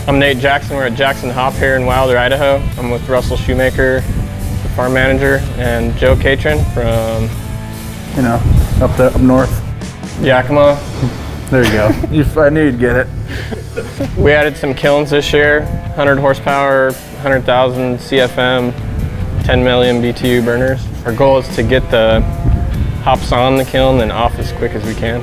I'm Nate Jackson. We're at Jackson Hop here in Wilder, Idaho. I'm with Russell Shoemaker, the farm manager, and Joe Catron from, up north. Yakima. There you go. I knew you'd get it. We added some kilns this year, 100 horsepower, 100,000 CFM, 10 million BTU burners. Our goal is to get the hops on the kiln and off as quick as we can.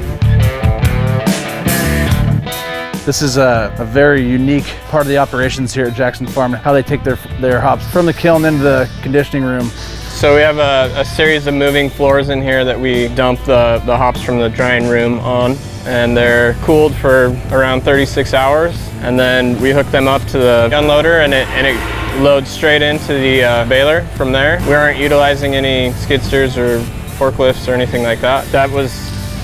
This is a very unique part of the operations here at Jackson Farm, how they take their hops from the kiln into the conditioning room. So we have a series of moving floors in here that we dump the hops from the drying room on, and they're cooled for around 36 hours. And then we hook them up to the unloader, and it loads straight into the baler from there. We aren't utilizing any skid steers or forklifts or anything like that. That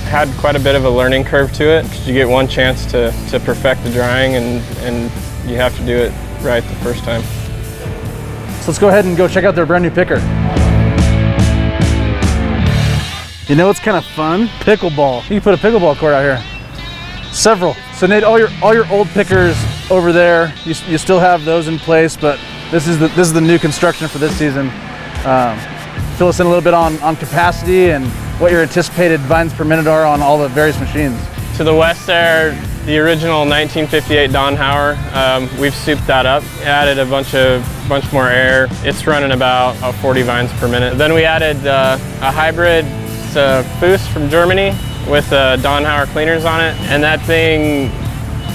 had quite a bit of a learning curve to it. You get one chance to perfect the drying, and you have to do it right the first time. So let's go ahead and go check out their brand new picker. You know what's kind of fun? Pickleball. You can put a pickleball court out here. Several. So Nate, all your old pickers over there, you still have those in place, but this is the new construction for this season. Fill us in a little bit on capacity and what your anticipated vines per minute are on all the various machines. To the west there, the original 1958 Donhauer, we've souped that up, added a bunch more air. It's running about 40 vines per minute. Then we added a hybrid Fuß from Germany with Donhauer cleaners on it, and that thing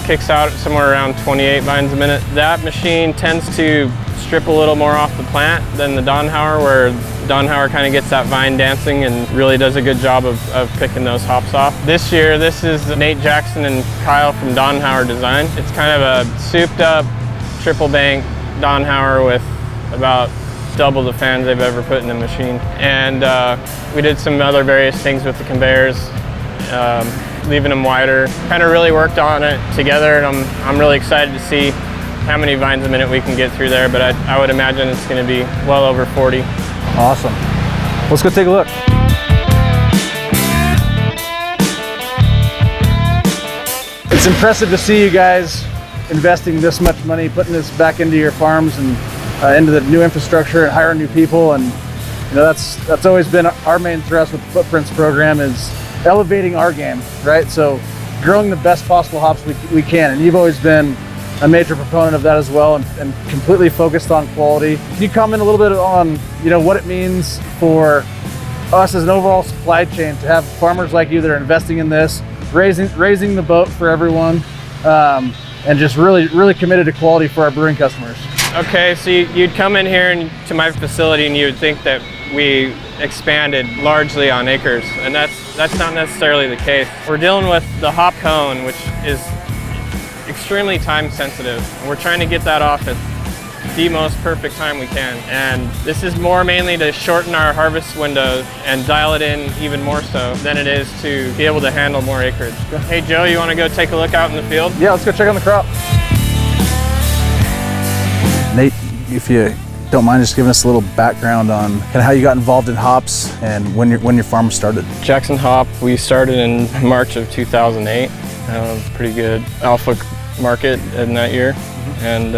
kicks out somewhere around 28 vines a minute. That machine tends to strip a little more off the plant than the Donhauer, where Donhauer kind of gets that vine dancing and really does a good job of picking those hops off. This year, this is Nate Jackson and Kyle from Donhauer Design. It's kind of a souped up triple bank Donhauer with about double the fans they've ever put in a machine. And we did some other various things with the conveyors, leaving them wider. Kind of really worked on it together, and I'm really excited to see how many vines a minute we can get through there, but I would imagine it's going to be well over 40. Awesome. Let's go take a look. It's impressive to see you guys investing this much money, putting this back into your farms and into the new infrastructure and hiring new people. And that's always been our main thrust with the Footprints program, is elevating our game, right? So growing the best possible hops we can. And you've always been a major proponent of that as well, and completely focused on quality. Can you comment a little bit on what it means for us as an overall supply chain to have farmers like you that are investing in this, raising the boat for everyone, and just really committed to quality for our brewing customers? Okay, so you'd come in here to my facility and you would think that we expanded largely on acres, and that's not necessarily the case. We're dealing with the hop cone, which is extremely time sensitive. We're trying to get that off at the most perfect time we can. And this is more mainly to shorten our harvest window and dial it in even more so than it is to be able to handle more acreage. Hey Joe, you want to go take a look out in the field? Yeah, let's go check on the crop. Nate, if you don't mind just giving us a little background on kind of how you got involved in hops and when your farm started. Jackson Hop, we started in March of 2008. Pretty good alpha market in that year, and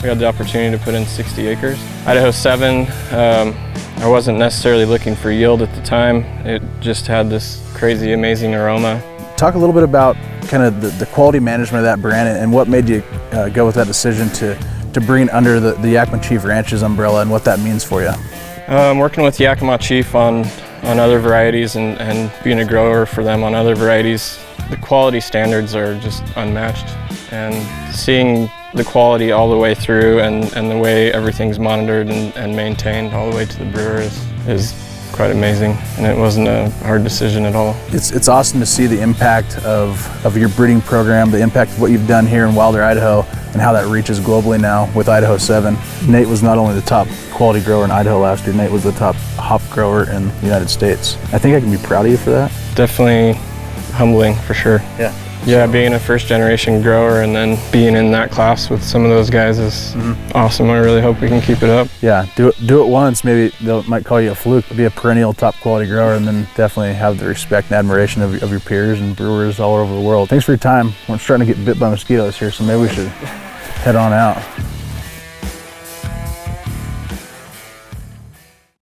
we had the opportunity to put in 60 acres. Idaho 7, I wasn't necessarily looking for yield at the time. It just had this crazy, amazing aroma. Talk a little bit about kind of the quality management of that brand and what made you go with that decision to bring it under the Yakima Chief Ranches umbrella and what that means for you. Working with Yakima Chief on other varieties and being a grower for them on other varieties, the quality standards are just unmatched, and seeing the quality all the way through and the way everything's monitored and maintained all the way to the brewer is quite amazing, and it wasn't a hard decision at all. It's awesome to see the impact of your breeding program, the impact of what you've done here in Wilder, Idaho, and how that reaches globally now with Idaho 7. Nate was not only the top quality grower in Idaho last year, Nate was the top hop grower in the United States. I think I can be proud of you for that. Definitely humbling, for sure. Yeah, being a first generation grower and then being in that class with some of those guys is awesome. I really hope we can keep it up. Yeah, do it once, maybe they might call you a fluke, be a perennial top quality grower, and then definitely have the respect and admiration of your peers and brewers all over the world. Thanks for your time. We're starting to get bit by mosquitoes here, so maybe we should head on out.